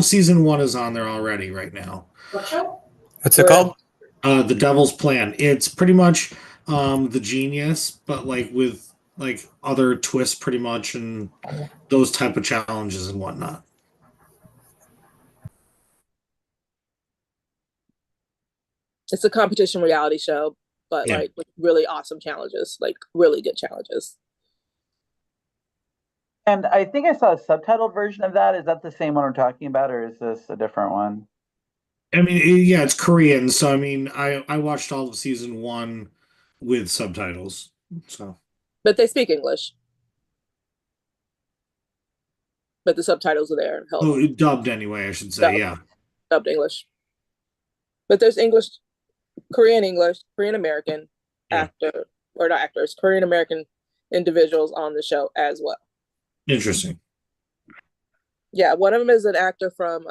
Season one is on there already right now. What show? What's it Where? called? The Devil's Plan. It's pretty much the Genius, but like with like other twists, pretty much, and those type of challenges and whatnot. It's a competition reality show, but Yeah. like with really awesome challenges, like really good challenges. And I think I saw a subtitled version of that. Is that the same one we're talking about, or is this a different one? I mean, yeah, it's Korean, so I mean, I watched all of season one with subtitles. So, But they speak English. But the subtitles are there and help oh, dubbed anyway, I should say. dub, Yeah. dubbed English. But there's English, Korean English, Korean American Yeah. actor or not actors, Korean American individuals on the show as well. Interesting. Yeah, one of them is an actor from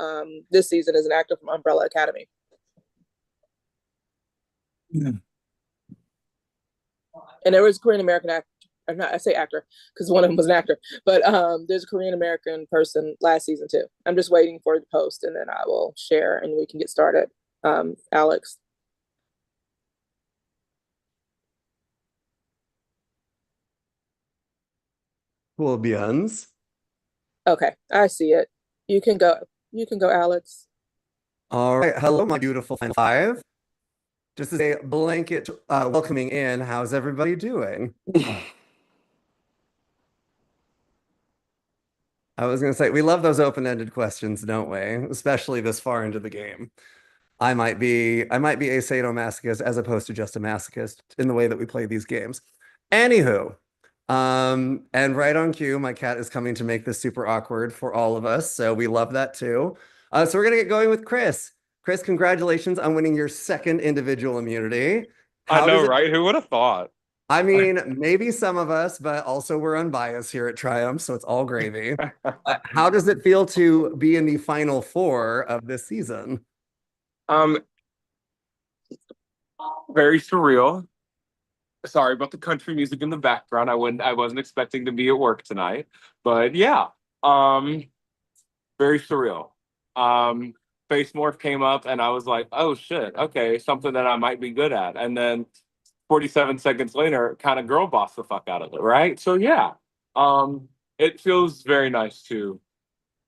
this season is an actor from Umbrella Academy. Yeah. And there was a Korean American actor. I say actor because one of them was an actor, but there's a Korean American person last season too. I'm just waiting for the post and then I will share and we can get started. Alex. Cool beans. Okay, I see it. You can go. You can go, Alex. All right. Hello, my beautiful Final Five. Just as a blanket welcoming in, how's everybody doing? I was going to say, we love those open-ended questions, don't we? Especially this far into the game. I might be a sadomasochist as opposed to just a masochist in the way that we play these games. Anywho, and right on cue, my cat is coming to make this super awkward for all of us, so we love that too. So we're gonna get going with Chris. Chris, congratulations on winning your second individual immunity. I know, right? Who would have thought? I mean, maybe some of us, but also we're unbiased here at Triumph, so it's all gravy. How does it feel to be in the final four of this season? Very surreal. Sorry about the country music in the background. I wasn't expecting to be at work tonight. But yeah, very surreal. Face Morph came up and I was like, oh shit, okay, something that I might be good at. And then 47 seconds later, kind of girl boss the fuck out of it, right? So yeah, it feels very nice to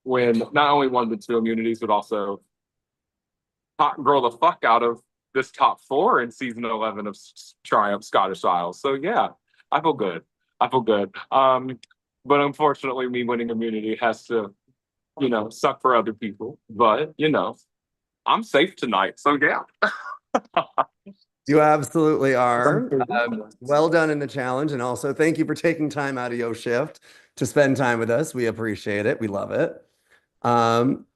win not only one but two immunities, but also hot girl the fuck out of this top four in season 11 of Triumph Scottish Isles. So yeah, I feel good. I feel good. But unfortunately, me winning immunity has to, suck for other people. But I'm safe tonight. So yeah. You absolutely are. Well done in the challenge. And also thank you for taking time out of your shift to spend time with us. We appreciate it. We love it.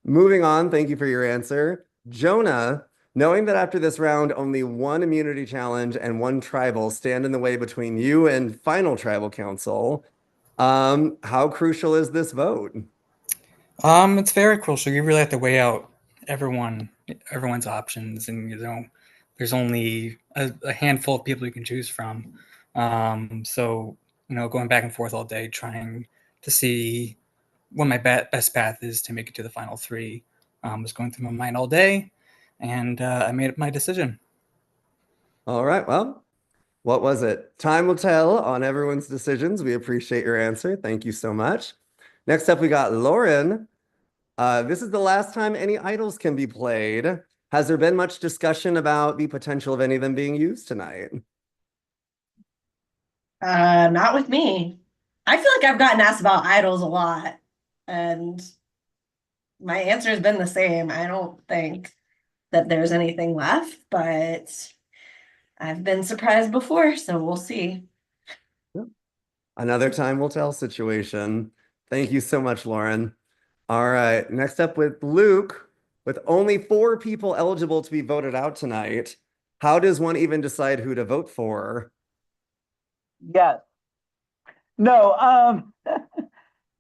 Moving on, thank you for your answer. Jonah, knowing that after this round, only one immunity challenge and one tribal stand in the way between you and final tribal council, how crucial is this vote? It's very crucial. You really have to weigh out everyone's options, and there's only a handful of people you can choose from. So going back and forth all day, trying to see what my best path is to make it to the final three. Was going through my mind all day, and I made up my decision. All right. Well, what was it? Time will tell on everyone's decisions. We appreciate your answer. Thank you so much. Next up, we got Lauren. This is the last time any idols can be played. Has there been much discussion about the potential of any of them being used tonight? Not with me. I feel like I've gotten asked about idols a lot, and my answer has been the same. I don't think that there's anything left, but I've been surprised before, so we'll see. Another time will tell situation. Thank you so much, Lauren. All right, next up with Luke, with only 4 people eligible to be voted out tonight. How does one even decide who to vote for? Yes. No,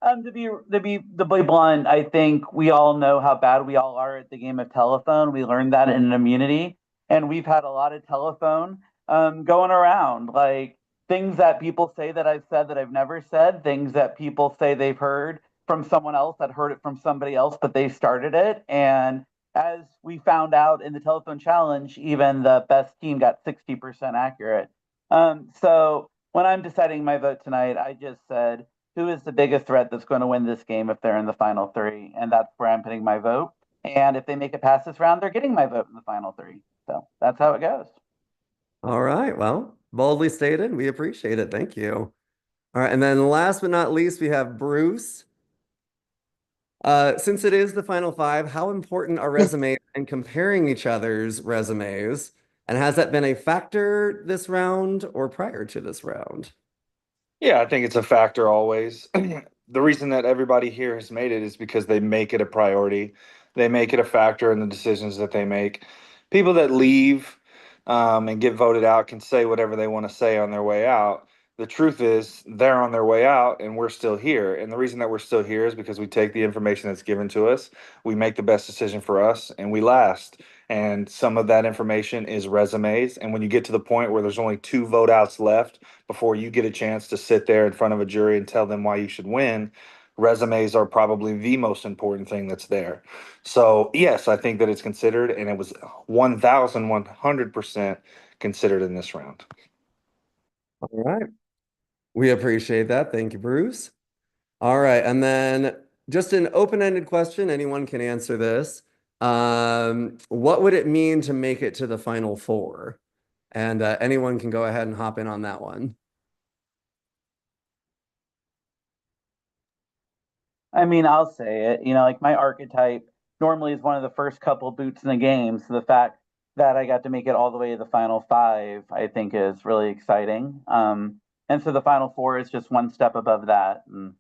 to be blunt, I think we all know how bad we all are at the game of telephone. We learned that in immunity, and we've had a lot of telephone going around, like things that people say that I've said that I've never said, things that people say they've heard from someone else that heard it from somebody else, but they started it. And as we found out in the telephone challenge, even the best team got 60% accurate. So when I'm deciding my vote tonight, I just said, who is the biggest threat that's going to win this game if they're in the final three? And that's where I'm putting my vote. And if they make it past this round, they're getting my vote in the final three. So that's how it goes. All right. Well, boldly stated. We appreciate it. Thank you. All right. And then last but not least, we have Bruce. Since it is the final five, how important are resumes and comparing each other's resumes? And has that been a factor this round or prior to this round? Yeah, I think it's a factor always. The reason that everybody here has made it is because they make it a priority. They make it a factor in the decisions that they make. People that leave and get voted out can say whatever they want to say on their way out. The truth is, they're on their way out and we're still here. And the reason that we're still here is because we take the information that's given to us, we make the best decision for us, and we last. And some of that information is resumes. And when you get to the point where there's only 2 vote outs left, before you get a chance to sit there in front of a jury and tell them why you should win, resumes are probably the most important thing that's there. So, yes, I think that it's considered, and it was 1,100% considered in this round. All right. We appreciate that. Thank you, Bruce. All right. And then just an open-ended question. Anyone can answer this. What would it mean to make it to the final four? And anyone can go ahead and hop in on that one. I mean, I'll say it. Like my archetype normally is one of the first couple boots in the game. So the fact that I got to make it all the way to the final five, I think is really exciting. And so the final four is just one step above that, and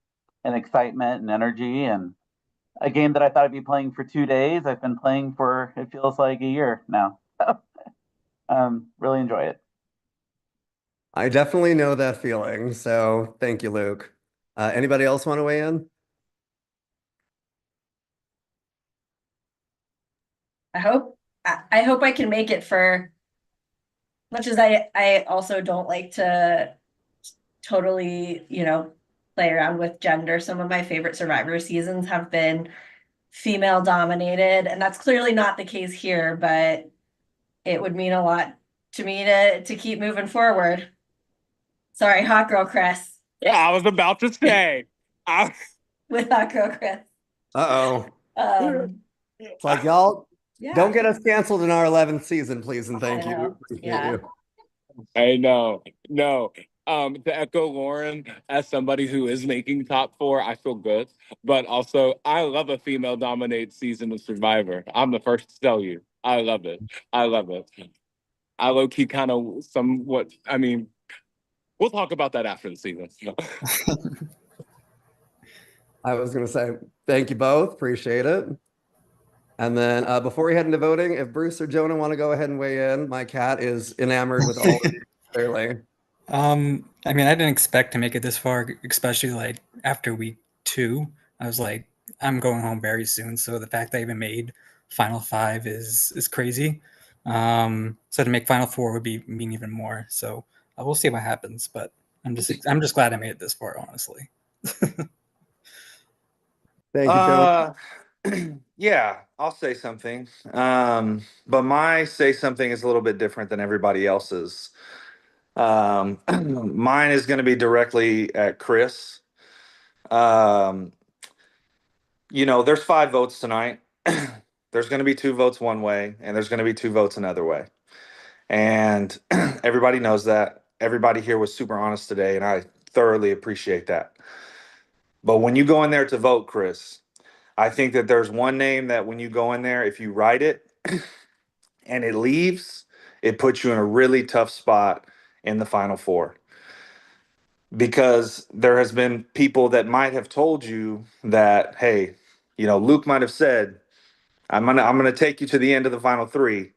excitement and energy, and a game that I thought I'd be playing for 2 days. I've been playing for, it feels like, a year now. Really enjoy it. I definitely know that feeling. So thank you, Luke. Anybody else want to weigh in? I hope I can make it, for much as I also don't like to totally, play around with gender. Some of my favorite Survivor seasons have been female dominated, and that's clearly not the case here, but it would mean a lot to me to keep moving forward. Sorry, hot girl Chris. Yeah, I was about to say. With hot girl Chris. Uh-oh. It's like, y'all don't get us canceled in our 11th season, please, and thank you. Yeah. I know. No. To echo Lauren, as somebody who is making top four, I feel good. But also, I love a female-dominated season of Survivor. I'm the first to tell you. I love it. I love it. I low-key kind of somewhat, we'll talk about that after the season. I was going to say, thank you both. Appreciate it. And then before we head into voting, if Bruce or Jonah want to go ahead and weigh in, my cat is enamored with all of you, clearly. I didn't expect to make it this far, especially like after week 2. I was like, I'm going home very soon. So the fact that I even made final 5 is crazy. So to make final 4 would mean even more. So we'll see what happens. But I'm just glad I made it this far, honestly. Thank you, Jonah. Yeah, I'll say something. But my say something is a little bit different than everybody else's. Mine is going to be directly at Chris. There's 5 votes tonight. There's going to be 2 votes one way, and there's going to be 2 votes another way. And everybody knows that. Everybody here was super honest today, and I thoroughly appreciate that. But when you go in there to vote, Chris, I think that there's one name that when you go in there, if you write it and it leaves, it puts you in a really tough spot in the final 4. Because there has been people that might have told you that, hey, Luke might have said, I'm gonna take you to the end of the final 3,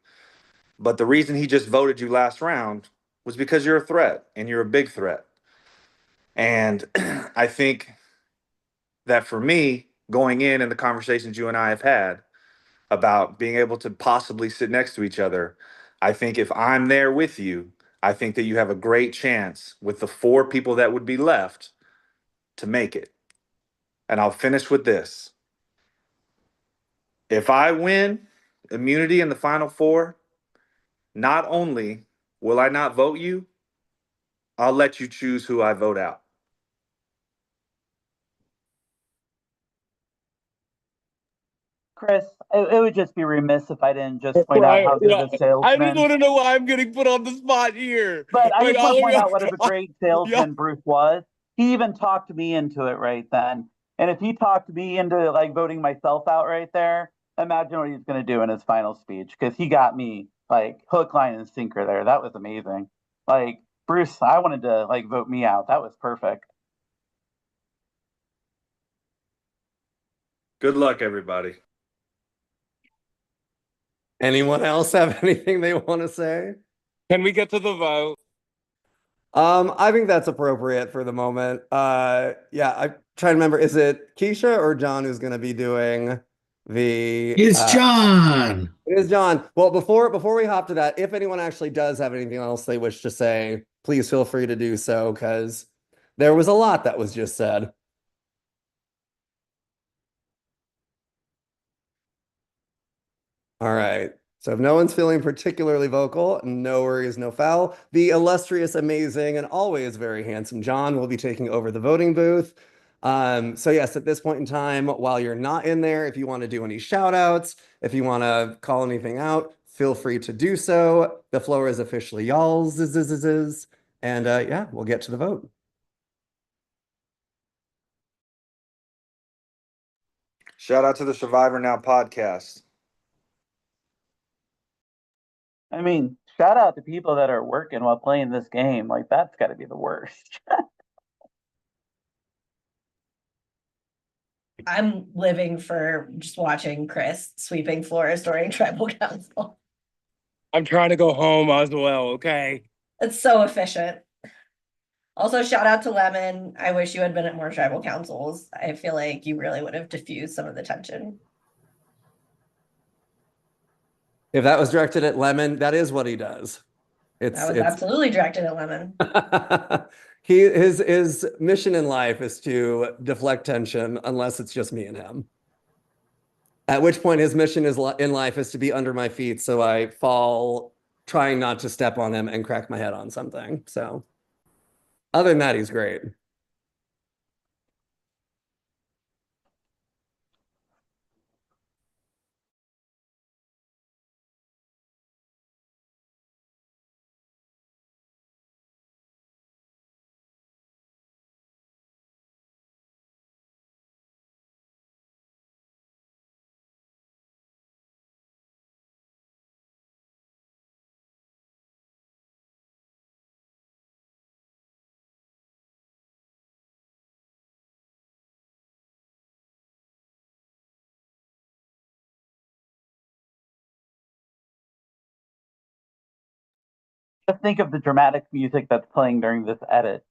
but the reason he just voted you last round was because you're a threat and you're a big threat. And I think that for me, going in and the conversations you and I have had about being able to possibly sit next to each other, I think if I'm there with you, I think that you have a great chance with the 4 people that would be left to make it. And I'll finish with this. If I win immunity in the Final Four, not only will I not vote you, I'll let you choose who I vote out. Chris, it would just be remiss if I didn't just point out how good of a I just salesman. want to know why I'm getting put on the spot here. But I Like, just want to point I'll- out what a great salesman Bruce was. He even talked me into it right then. And if he talked me into like voting myself out right there, imagine what he's going to do in his final speech, because he got me like hook, line, and sinker there. That was amazing. Like, Bruce, I wanted to like vote me out. That was perfect. Good luck, everybody. Anyone else have anything they want to say? Can we get to the vote? I think that's appropriate for the moment. Yeah, I'm trying to remember, is it Keisha or John who's going to be doing the It's John. It is John. Well, before we hop to that, if anyone actually does have anything else they wish to say, please feel free to do so, because there was a lot that was just said. All right. So if no one's feeling particularly vocal, no worries, no foul. The illustrious, amazing, and always very handsome John will be taking over the voting booth. So yes, at this point in time, while you're not in there, if you want to do any shout outs, if you want to call anything out, feel free to do so. The floor is officially y'all's. And yeah, we'll get to the vote. Shout out to the Survivor Now podcast. I mean, shout out to people that are working while playing this game. Like, that's got to be the worst. I'm living for just watching Chris sweeping floors during tribal council. I'm trying to go home as well, okay? It's so efficient. Also, shout out to Lemon. I wish you had been at more tribal councils. I feel like you really would have diffused some of the tension. If that was directed at Lemon, that is what he does. That was absolutely directed at Lemon. His mission in life is to deflect tension unless it's just me and him. At which point his mission in life is to be under my feet so I fall trying not to step on him and crack my head on something. So other than that, he's great. Just think of the dramatic music that's playing during this edit.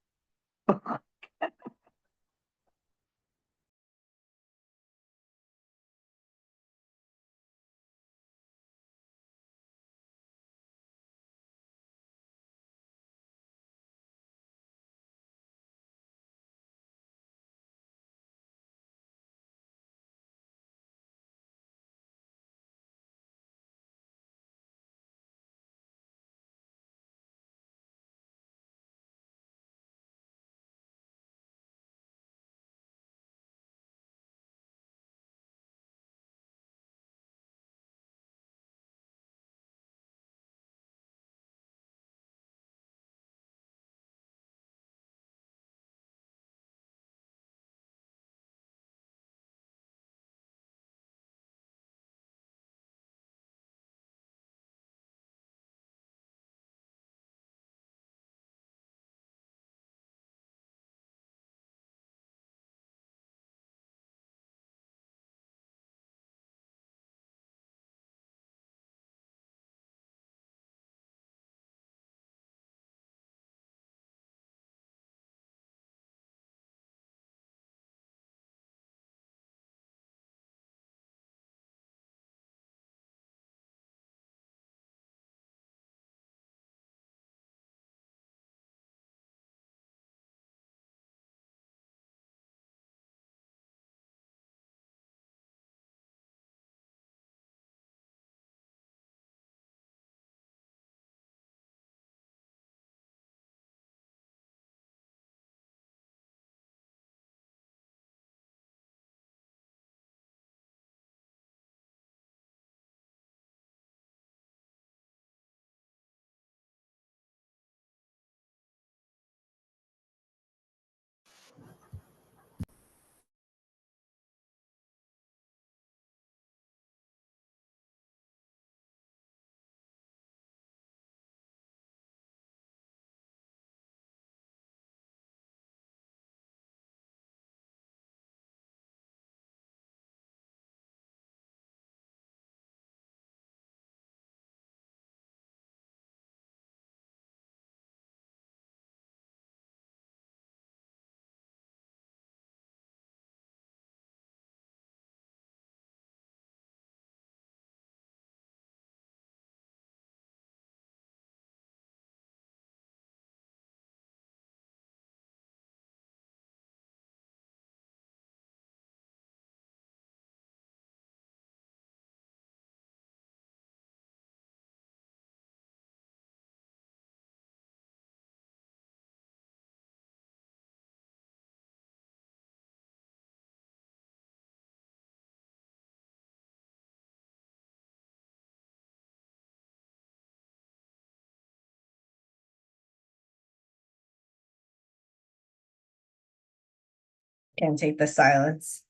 Can't take the silence.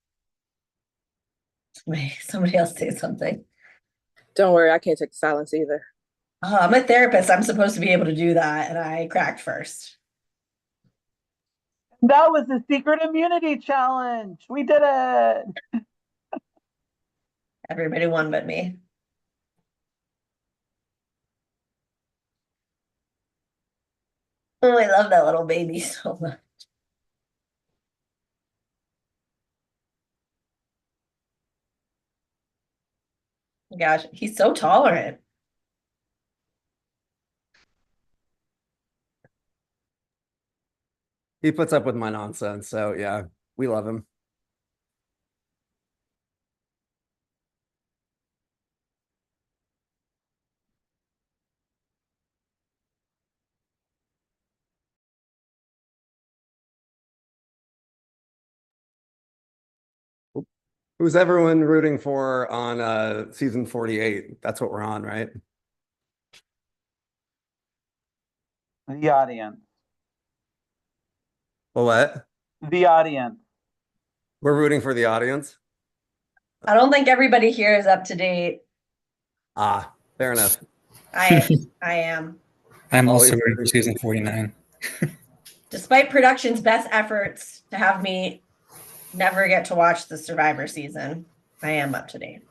Somebody else say something. Don't worry, I can't take the silence either. I'm a therapist. I'm supposed to be able to do that, and I cracked first. That was the secret immunity challenge. We did it. Everybody won but me. Oh, I love that little baby so much. Gosh, he's so tolerant. He puts up with my nonsense. So yeah, we love him. Who's everyone rooting for on season 48? That's what we're on, right? The audience. Well, what? The audience. We're rooting for the audience. I don't think everybody here is up to date. Ah, fair enough. I am. I'm Always also ready for very season 49. Despite production's best efforts to have me never get to watch the Survivor season, I am up to date.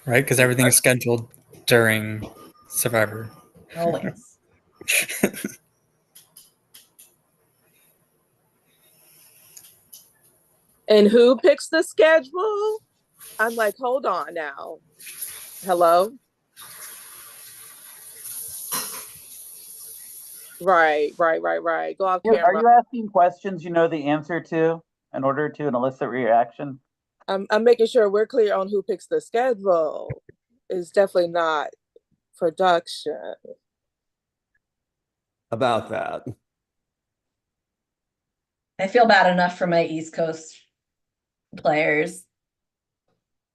Right? Because everything is scheduled during Survivor. Always. And who picks the schedule? I'm like, hold on now. Hello? Right. Go off Are camera. you asking questions you know the answer to in order to elicit reaction? I'm making sure we're clear on who picks the schedule. It's definitely not production. About that. I feel bad enough for my East Coast players.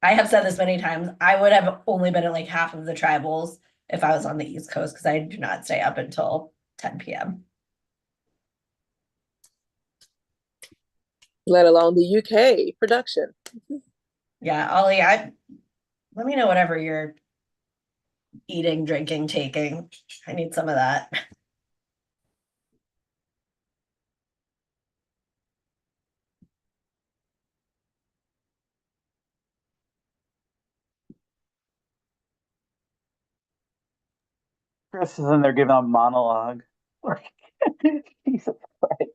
I have said this many times. I would have only been at like half of the tribals if I was on the East Coast because I do not stay up until 10 p.m. Let alone the UK production. Yeah, Ollie, let me know whatever you're eating, drinking, taking. I need some of that. Chris is in there giving a monologue. Jesus Christ.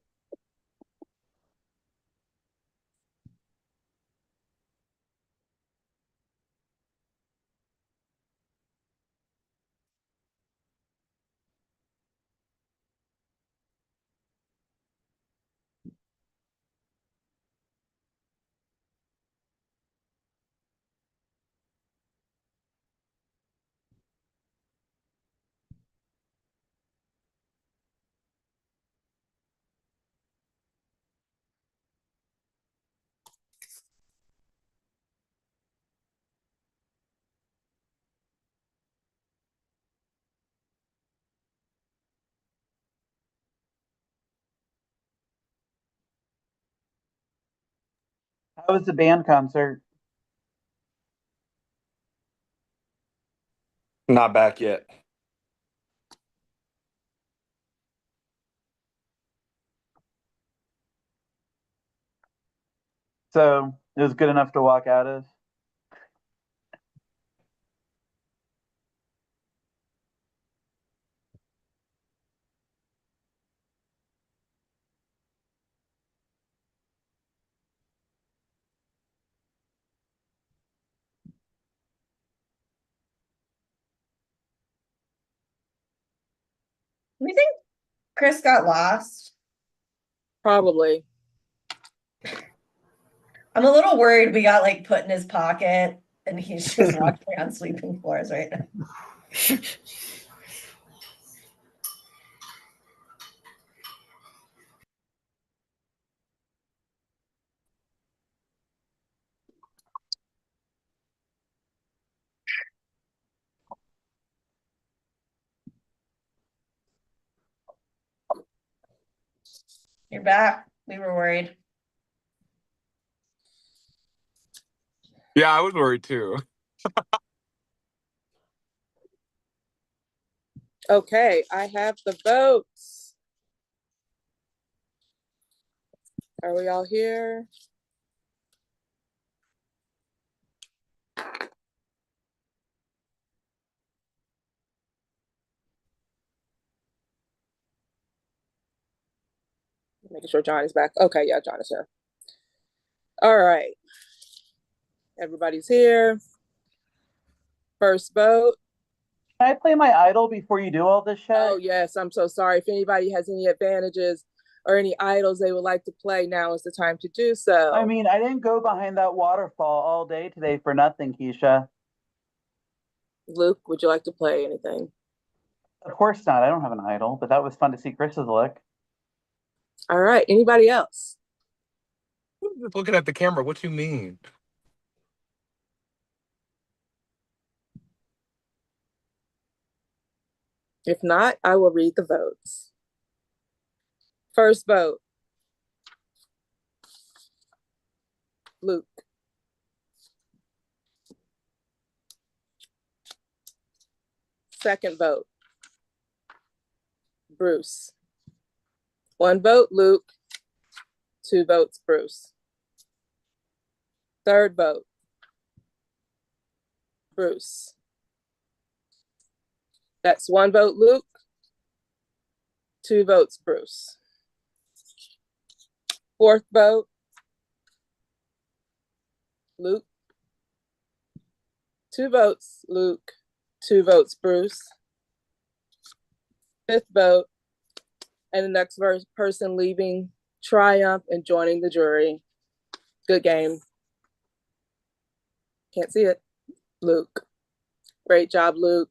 How was the band concert? Not back yet. So it was good enough to walk out of. Do you think Chris got lost? Probably. I'm a little worried we got like put in his pocket and he's just walking around sweeping floors right now. You're back. We were worried. Yeah, I was worried too. Okay, I have the votes. Are we all here? Making sure John is back. Okay, yeah, John is here. All right. Everybody's here. First vote. Can I play my idol before you do all this shit? Oh, yes, I'm so sorry. If anybody has any advantages or any idols they would like to play, now is the time to do so. I mean, I didn't go behind that waterfall all day today for nothing, Keisha. Luke, would you like to play anything? Of course not. I don't have an idol, but that was fun to see Chris's look. All right. Anybody else? Just looking at the camera, what you mean? If not, I will read the votes. First vote, Luke. Second vote, Bruce. 1 vote, Luke. 2 votes, Bruce. Third vote, Bruce. That's 1 vote, Luke. 2 votes, Bruce. Fourth vote, Luke. 2 votes, Luke. 2 votes, Bruce. Fifth vote, and the next person leaving Triumph and joining the jury. Good game. Can't see it. Luke. Great job, Luke.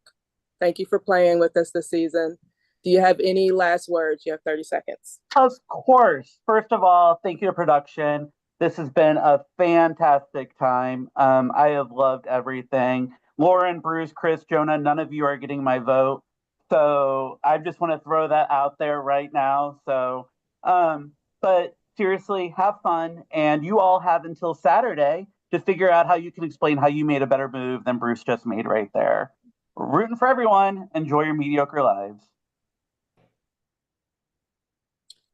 Thank you for playing with us this season. Do you have any last words? You have 30 seconds. Of course. First of all, thank you to production. This has been a fantastic time. I have loved everything. Lauren, Bruce, Chris, Jonah, none of you are getting my vote. So I just want to throw that out there right now. So, but seriously, have fun. And you all have until Saturday to figure out how you can explain how you made a better move than Bruce just made right there. Rooting for everyone. Enjoy your mediocre lives.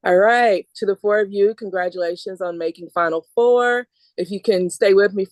All right. To the 4 of you, congratulations on making Final Four. If you can stay with me